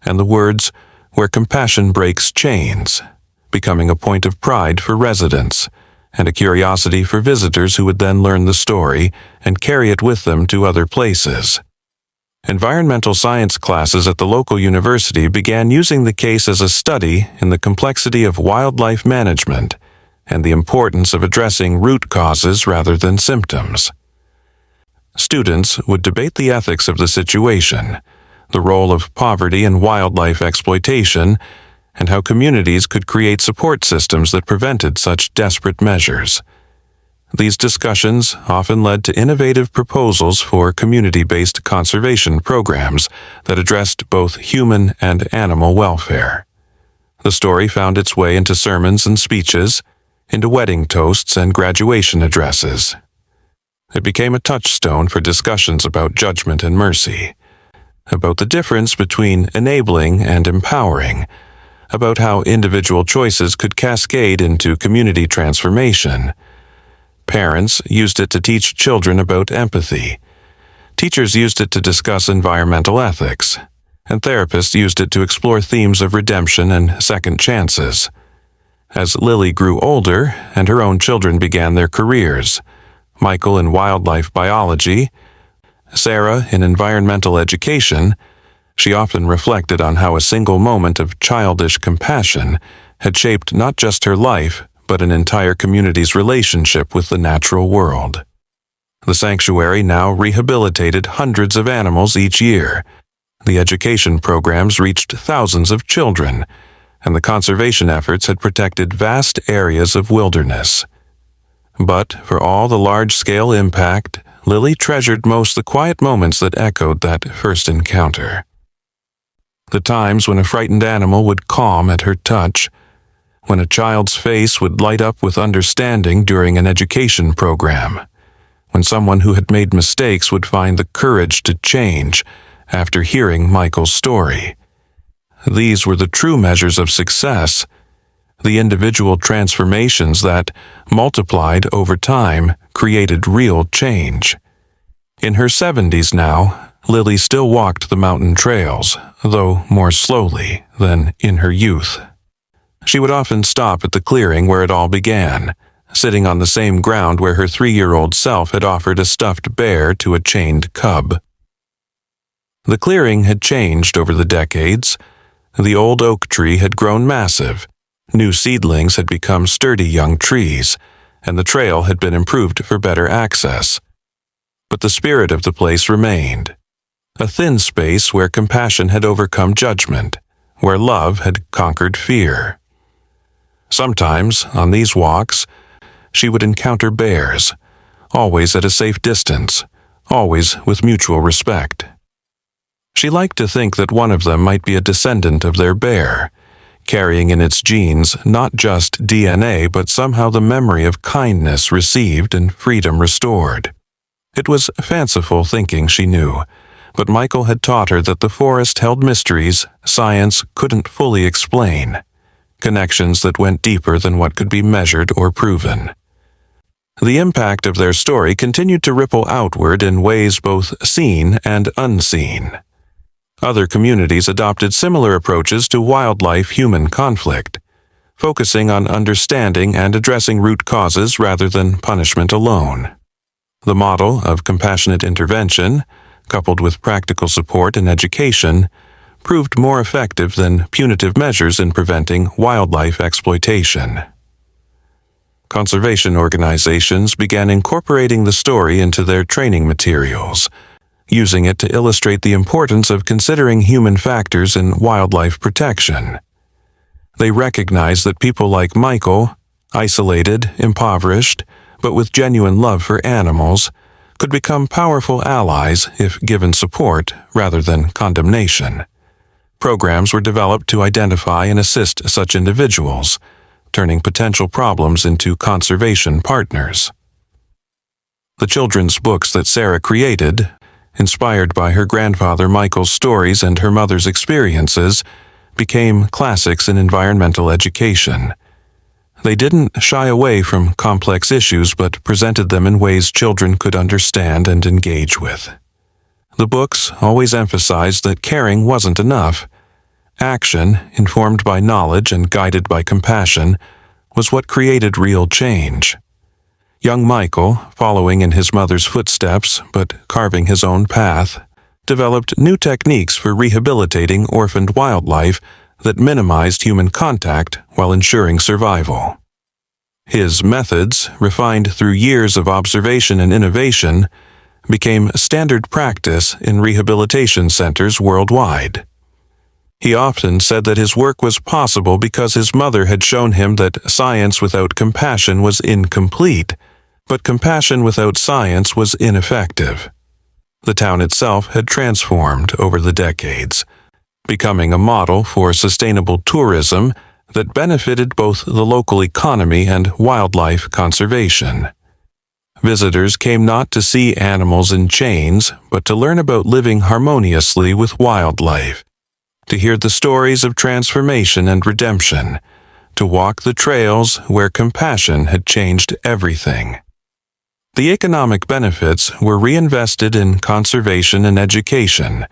and the words, "Where compassion breaks chains," becoming a point of pride for residents, and a curiosity for visitors who would then learn the story and carry it with them to other places. Environmental science classes at the local university began using the case as a study in the complexity of wildlife management and the importance of addressing root causes rather than symptoms. Students would debate the ethics of the situation, the role of poverty in wildlife exploitation, and how communities could create support systems that prevented such desperate measures. These discussions often led to innovative proposals for community-based conservation programs that addressed both human and animal welfare. The story found its way into sermons and speeches, into wedding toasts and graduation addresses. It became a touchstone for discussions about judgment and mercy, about the difference between enabling and empowering, about how individual choices could cascade into community transformation. Parents used it to teach children about empathy. Teachers used it to discuss environmental ethics, and therapists used it to explore themes of redemption and second chances. As Lily grew older and her own children began their careers, Michael in wildlife biology, Sarah in environmental education, she often reflected on how a single moment of childish compassion had shaped not just her life, but an entire community's relationship with the natural world. The sanctuary now rehabilitated hundreds of animals each year. The education programs reached thousands of children, and the conservation efforts had protected vast areas of wilderness. But for all the large-scale impact, Lily treasured most the quiet moments that echoed that first encounter. The times when a frightened animal would calm at her touch, when a child's face would light up with understanding during an education program, when someone who had made mistakes would find the courage to change after hearing Michael's story. These were the true measures of success, the individual transformations that, multiplied over time, created real change. In her 70s now, Lily still walked the mountain trails, though more slowly than in her youth. She would often stop at the clearing where it all began, sitting on the same ground where her 3-year-old self had offered a stuffed bear to a chained cub. The clearing had changed over the decades. The old oak tree had grown massive, new seedlings had become sturdy young trees, and the trail had been improved for better access. But the spirit of the place remained, a thin space where compassion had overcome judgment, where love had conquered fear. Sometimes, on these walks, she would encounter bears, always at a safe distance, always with mutual respect. She liked to think that one of them might be a descendant of their bear, carrying in its genes not just DNA but somehow the memory of kindness received and freedom restored. It was fanciful thinking, she knew, but Michael had taught her that the forest held mysteries science couldn't fully explain, connections that went deeper than what could be measured or proven. The impact of their story continued to ripple outward in ways both seen and unseen. Other communities adopted similar approaches to wildlife-human conflict, focusing on understanding and addressing root causes rather than punishment alone. The model of compassionate intervention, coupled with practical support and education, proved more effective than punitive measures in preventing wildlife exploitation. Conservation organizations began incorporating the story into their training materials, using it to illustrate the importance of considering human factors in wildlife protection. They recognized that people like Michael, isolated, impoverished, but with genuine love for animals, could become powerful allies if given support rather than condemnation. Programs were developed to identify and assist such individuals, turning potential problems into conservation partners. The children's books that Sarah created, inspired by her grandfather Michael's stories and her mother's experiences, became classics in environmental education. They didn't shy away from complex issues but presented them in ways children could understand and engage with. The books always emphasized that caring wasn't enough. Action, informed by knowledge and guided by compassion, was what created real change. Young Michael, following in his mother's footsteps but carving his own path, developed new techniques for rehabilitating orphaned wildlife that minimized human contact while ensuring survival. His methods, refined through years of observation and innovation, became standard practice in rehabilitation centers worldwide. He often said that his work was possible because his mother had shown him that science without compassion was incomplete, but compassion without science was ineffective. The town itself had transformed over the decades, becoming a model for sustainable tourism that benefited both the local economy and wildlife conservation. Visitors came not to see animals in chains, but to learn about living harmoniously with wildlife, to hear the stories of transformation and redemption, to walk the trails where compassion had changed everything. The economic benefits were reinvested in conservation and education,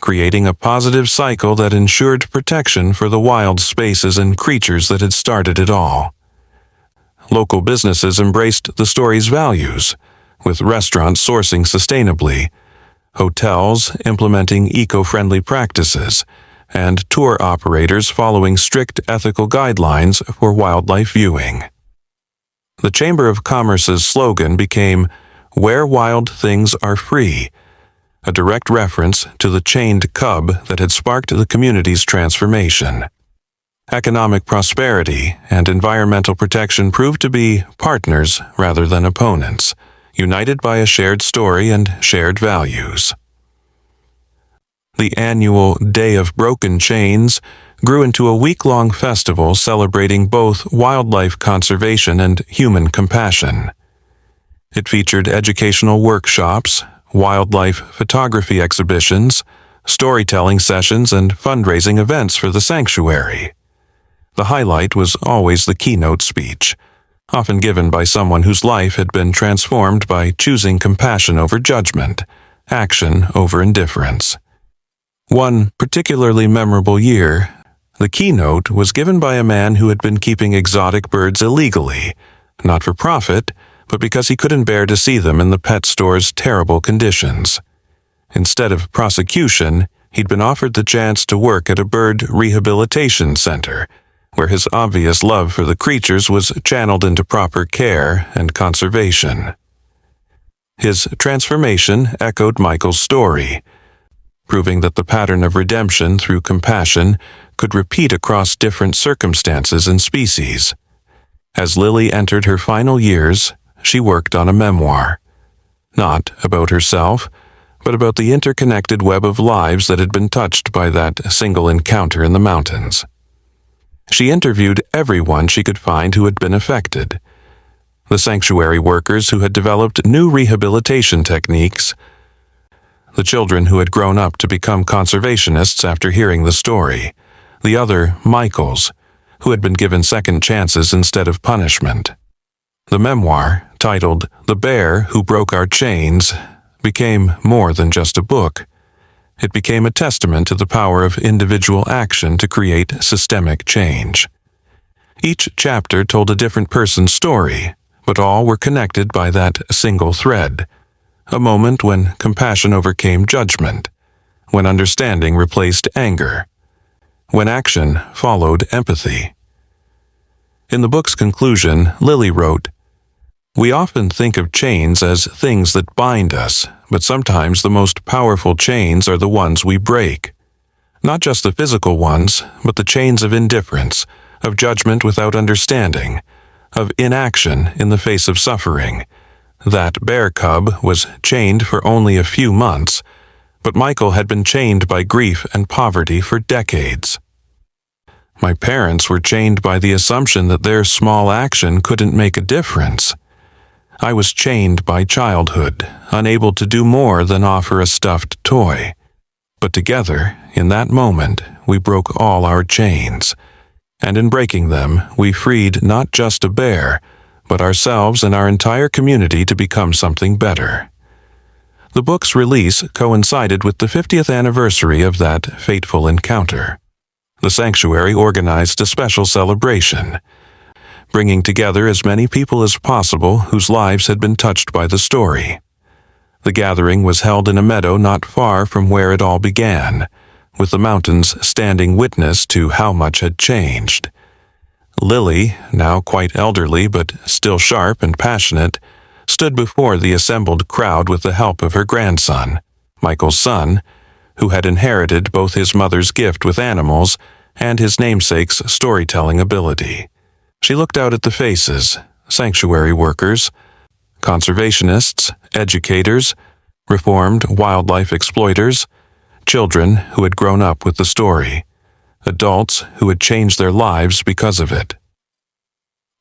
creating a positive cycle that ensured protection for the wild spaces and creatures that had started it all. Local businesses embraced the story's values, with restaurants sourcing sustainably, hotels implementing eco-friendly practices, and tour operators following strict ethical guidelines for wildlife viewing. The Chamber of Commerce's slogan became, "Where wild things are free," a direct reference to the chained cub that had sparked the community's transformation. Economic prosperity and environmental protection proved to be partners rather than opponents, united by a shared story and shared values. The annual Day of Broken Chains grew into a week-long festival celebrating both wildlife conservation and human compassion. It featured educational workshops, wildlife photography exhibitions, storytelling sessions, and fundraising events for the sanctuary. The highlight was always the keynote speech, often given by someone whose life had been transformed by choosing compassion over judgment, action over indifference. One particularly memorable year, the keynote was given by a man who had been keeping exotic birds illegally, not for profit, but because he couldn't bear to see them in the pet store's terrible conditions. Instead of prosecution, he'd been offered the chance to work at a bird rehabilitation center, where his obvious love for the creatures was channeled into proper care and conservation. His transformation echoed Michael's story, proving that the pattern of redemption through compassion could repeat across different circumstances and species. As Lily entered her final years, she worked on a memoir, not about herself, but about the interconnected web of lives that had been touched by that single encounter in the mountains. She interviewed everyone she could find who had been affected. The sanctuary workers who had developed new rehabilitation techniques, the children who had grown up to become conservationists after hearing the story, the other Michaels, who had been given second chances instead of punishment. The memoir, titled "The Bear Who Broke Our Chains," became more than just a book. It became a testament to the power of individual action to create systemic change. Each chapter told a different person's story, but all were connected by that single thread, a moment when compassion overcame judgment, when understanding replaced anger, when action followed empathy. In the book's conclusion, Lily wrote, "We often think of chains as things that bind us, but sometimes the most powerful chains are the ones we break. Not just the physical ones, but the chains of indifference, of judgment without understanding, of inaction in the face of suffering. That bear cub was chained for only a few months, but Michael had been chained by grief and poverty for decades. My parents were chained by the assumption that their small action couldn't make a difference. I was chained by childhood, unable to do more than offer a stuffed toy. But together, in that moment, we broke all our chains. And in breaking them, we freed not just a bear, but ourselves and our entire community to become something better." The book's release coincided with the 50th anniversary of that fateful encounter. The sanctuary organized a special celebration. bringing together as many people as possible whose lives had been touched by the story. The gathering was held in a meadow not far from where it all began, with the mountains standing witness to how much had changed. Lily, now quite elderly but still sharp and passionate, stood before the assembled crowd with the help of her grandson, Michael's son, who had inherited both his mother's gift with animals and his namesake's storytelling ability. She looked out at the faces, sanctuary workers, conservationists, educators, reformed wildlife exploiters, children who had grown up with the story, adults who had changed their lives because of it.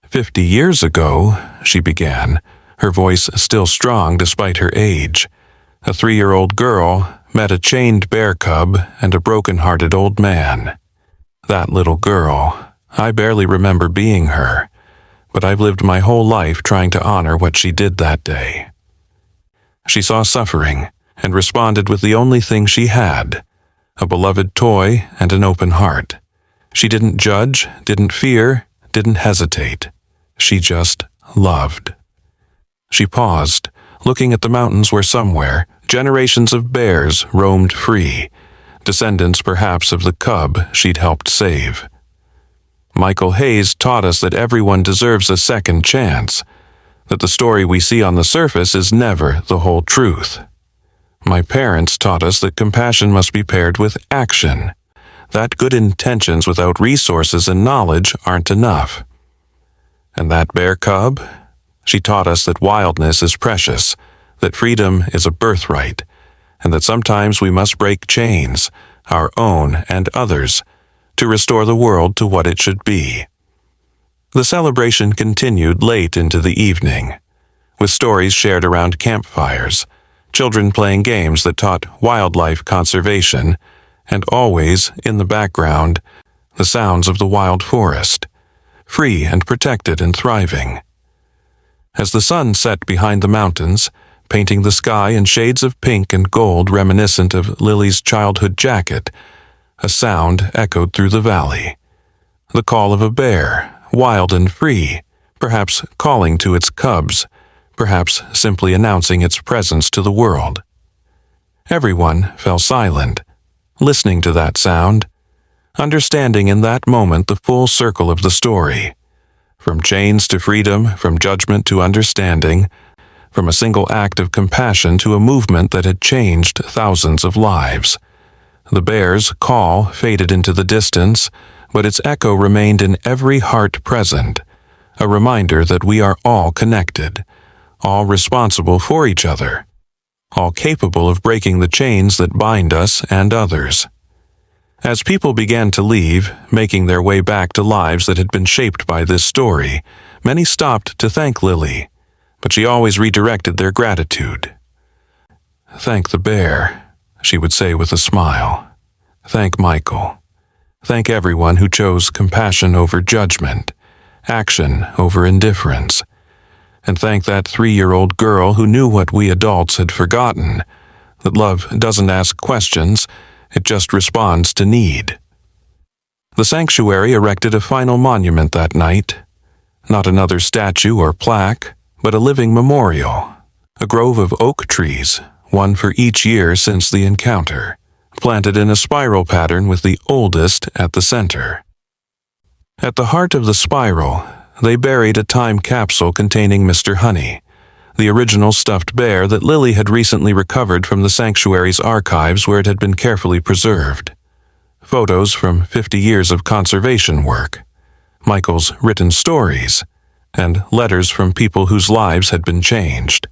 50 years ago, she began, her voice still strong despite her age, a 3-year-old girl met a chained bear cub and a broken-hearted old man. That little girl, I barely remember being her, but I've lived my whole life trying to honor what she did that day. She saw suffering and responded with the only thing she had, a beloved toy and an open heart. She didn't judge, didn't fear, didn't hesitate. She just loved. She paused, looking at the mountains where somewhere generations of bears roamed free, descendants perhaps of the cub she'd helped save. Michael Hayes taught us that everyone deserves a second chance, that the story we see on the surface is never the whole truth. My parents taught us that compassion must be paired with action, that good intentions without resources and knowledge aren't enough. And that bear cub? She taught us that wildness is precious, that freedom is a birthright, and that sometimes we must break chains, our own and others, to restore the world to what it should be. The celebration continued late into the evening, with stories shared around campfires, children playing games that taught wildlife conservation, and always, in the background, the sounds of the wild forest, free and protected and thriving. As the sun set behind the mountains, painting the sky in shades of pink and gold reminiscent of Lily's childhood jacket, a sound echoed through the valley. The call of a bear, wild and free, perhaps calling to its cubs, perhaps simply announcing its presence to the world. Everyone fell silent, listening to that sound, understanding in that moment the full circle of the story. From chains to freedom, from judgment to understanding, from a single act of compassion to a movement that had changed thousands of lives. The bear's call faded into the distance, but its echo remained in every heart present, a reminder that we are all connected, all responsible for each other, all capable of breaking the chains that bind us and others. As people began to leave, making their way back to lives that had been shaped by this story, many stopped to thank Lily, but she always redirected their gratitude. "Thank the bear," she would say with a smile. "Thank Michael. Thank everyone who chose compassion over judgment, action over indifference. And thank that 3-year-old girl who knew what we adults had forgotten, that love doesn't ask questions, it just responds to need." The sanctuary erected a final monument that night. Not another statue or plaque, but a living memorial, a grove of oak trees, one for each year since the encounter, planted in a spiral pattern with the oldest at the center. At the heart of the spiral, they buried a time capsule containing Mr. Honey, the original stuffed bear that Lily had recently recovered from the sanctuary's archives where it had been carefully preserved. Photos from 50 years of conservation work, Michael's written stories, and letters from people whose lives had been changed.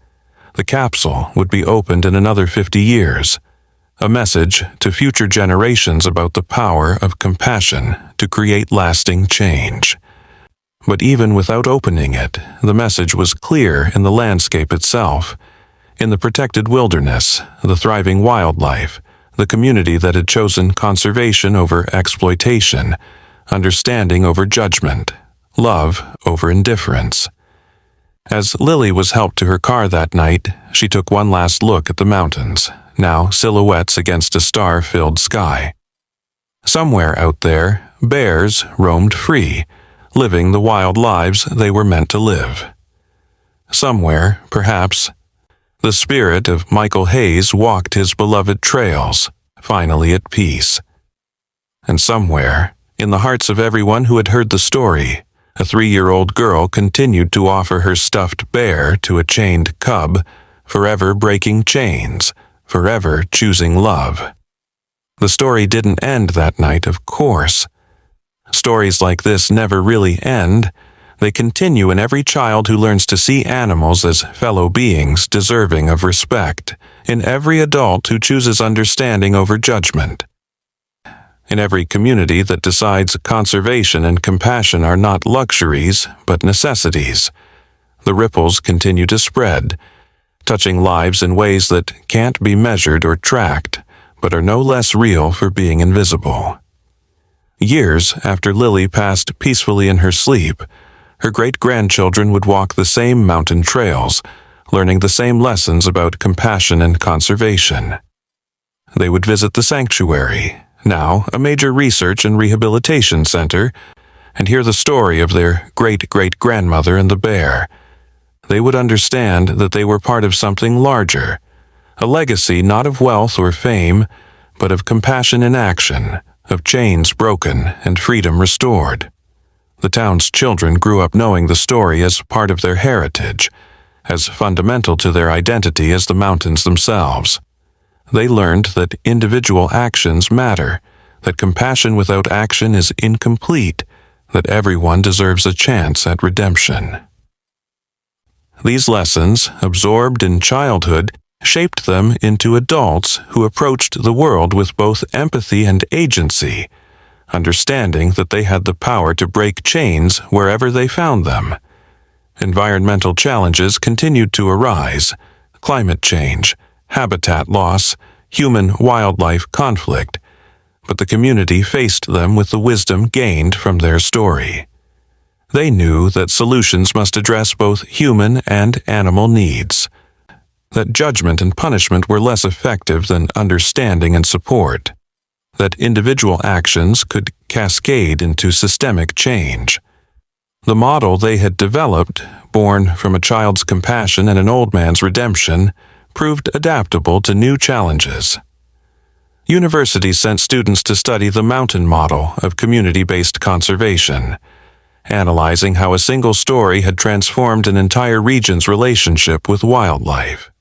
The capsule would be opened in another 50 years, a message to future generations about the power of compassion to create lasting change. But even without opening it, the message was clear in the landscape itself, in the protected wilderness, the thriving wildlife, the community that had chosen conservation over exploitation, understanding over judgment, love over indifference. As Lily was helped to her car that night, she took one last look at the mountains, now silhouettes against a star-filled sky. Somewhere out there, bears roamed free, living the wild lives they were meant to live. Somewhere, perhaps, the spirit of Michael Hayes walked his beloved trails, finally at peace. And somewhere, in the hearts of everyone who had heard the story, a 3-year-old girl continued to offer her stuffed bear to a chained cub, forever breaking chains, forever choosing love. The story didn't end that night, of course. Stories like this never really end. They continue in every child who learns to see animals as fellow beings deserving of respect, in every adult who chooses understanding over judgment, in every community that decides conservation and compassion are not luxuries, but necessities. The ripples continue to spread, touching lives in ways that can't be measured or tracked, but are no less real for being invisible. Years after Lily passed peacefully in her sleep, her great-grandchildren would walk the same mountain trails, learning the same lessons about compassion and conservation. They would visit the sanctuary, now a major research and rehabilitation center, and hear the story of their great-great-grandmother and the bear. They would understand that they were part of something larger, a legacy not of wealth or fame, but of compassion in action, of chains broken and freedom restored. The town's children grew up knowing the story as part of their heritage, as fundamental to their identity as the mountains themselves. They learned that individual actions matter, that compassion without action is incomplete, that everyone deserves a chance at redemption. These lessons, absorbed in childhood, shaped them into adults who approached the world with both empathy and agency, understanding that they had the power to break chains wherever they found them. Environmental challenges continued to arise: climate change, habitat loss, human-wildlife conflict, but the community faced them with the wisdom gained from their story. They knew that solutions must address both human and animal needs, that judgment and punishment were less effective than understanding and support, that individual actions could cascade into systemic change. The model they had developed, born from a child's compassion and an old man's redemption, proved adaptable to new challenges. Universities sent students to study the mountain model of community-based conservation, analyzing how a single story had transformed an entire region's relationship with wildlife.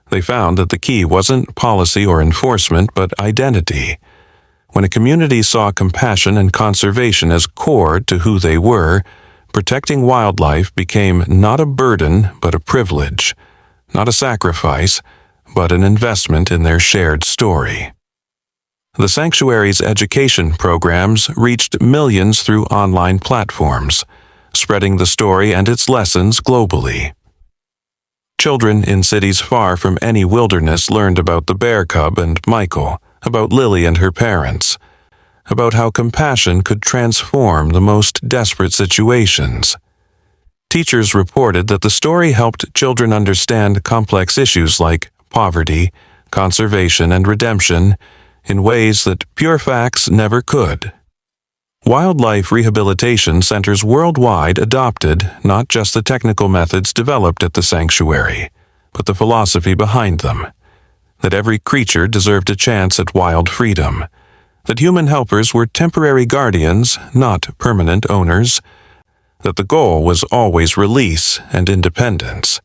They found that the key wasn't policy or enforcement, but identity. When a community saw compassion and conservation as core to who they were, protecting wildlife became not a burden, but a privilege, not a sacrifice, but an investment in their shared story. The sanctuary's education programs reached millions through online platforms, spreading the story and its lessons globally. Children in cities far from any wilderness learned about the bear cub and Michael, about Lily and her parents, about how compassion could transform the most desperate situations. Teachers reported that the story helped children understand complex issues like poverty, conservation, and redemption in ways that pure facts never could. Wildlife rehabilitation centers worldwide adopted not just the technical methods developed at the sanctuary, but the philosophy behind them, that every creature deserved a chance at wild freedom, that human helpers were temporary guardians, not permanent owners, that the goal was always release and independence.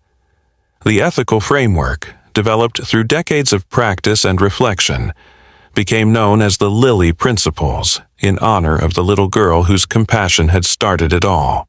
The ethical framework, developed through decades of practice and reflection, became known as the Lily Principles, in honor of the little girl whose compassion had started it all.